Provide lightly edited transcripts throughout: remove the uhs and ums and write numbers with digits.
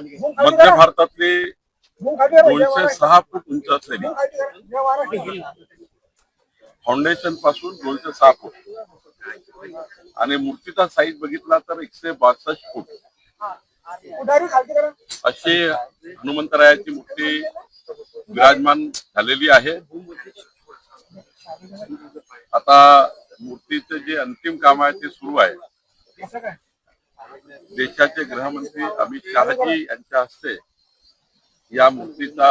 मध्य भारतातली 206 फूट उंच असलेली फाउंडेशन पासून 206 फूट आणि मूर्तीचा साईज बघितला तर 162 फूट अशी हनुमंतरायाची मूर्ती विराजमान झालेली आहे। आता मूर्तीचे जे अंतिम काम आहे ते सुरू आहे। देशाचे गृहमंत्री अमित शहाजी यांच्या हस्ते या मूर्तीचा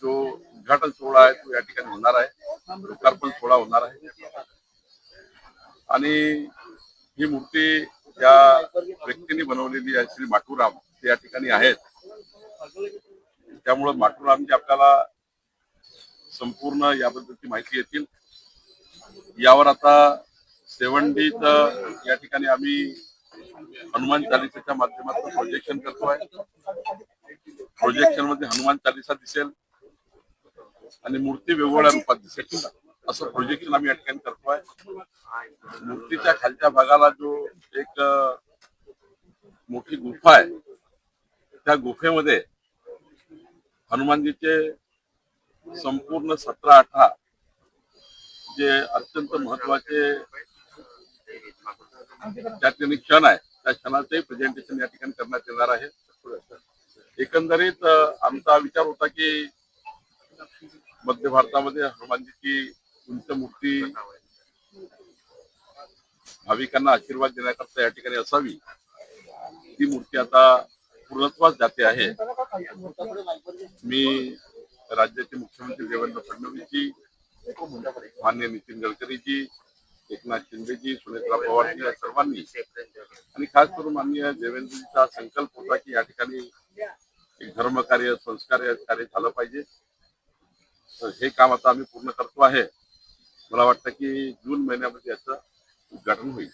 जो उद्घाटन सोहळा आहे तो या ठिकाणी होणार आहे, लोकार्पण सोहळा होणार आहे। आणि ही मूर्ती ज्या व्यक्तीने बनवलेली आहे श्री माटुराम ते या ठिकाणी आहेत, त्यामुळे माटुरामजी आपल्याला संपूर्ण याबद्दलची माहिती येतील। यावर आता सेवंडीत या ठिकाणी आम्ही हनुमान चालिसाच्या माध्यमातून प्रोजेक्शन करतोय। प्रोजेक्शन मध्ये हनुमान चालिसा दिसेल आणि मूर्ती वेगवेगळ्या रूपात दिसेल असं प्रोजेक्शन आम्ही या ठिकाणी करतोय। मूर्तीच्या खालच्या भागाला जो एक मोठी गुफा आहे त्या गुफेमध्ये हनुमानजीचे संपूर्ण 17-18 जे अत्यंत महत्वाचे त्यातले क्षण आहे त्या क्षणाचे प्रेझेंटेशन या ठिकाणी करण्यात येणार आहे। एकंदरीत आमचा विचार होता की मध्य भारतामध्ये हनुमानजीची उंच मूर्ती भाविकांना आशीर्वाद देण्याकरता या ठिकाणी असावी, ती मूर्ती आता पूर्णत्वास जाते आहे। मी राज्याचे मुख्यमंत्री देवेंद्र फडणवीसजी, माननीय नितीन गडकरीजी, एकनाथ शिंदेजी, सुनेत्रा पवारजी या सर्वांनी आणि खास करून माननीय देवेंद्रजीचा संकल्प होता की या ठिकाणी एक धर्मकार्य संस्कार कार्य झालं पाहिजे। तर हे काम आता आम्ही पूर्ण करतो आहे। मला वाटतं की जून महिन्यामध्ये याचं उद्घाटन होईल।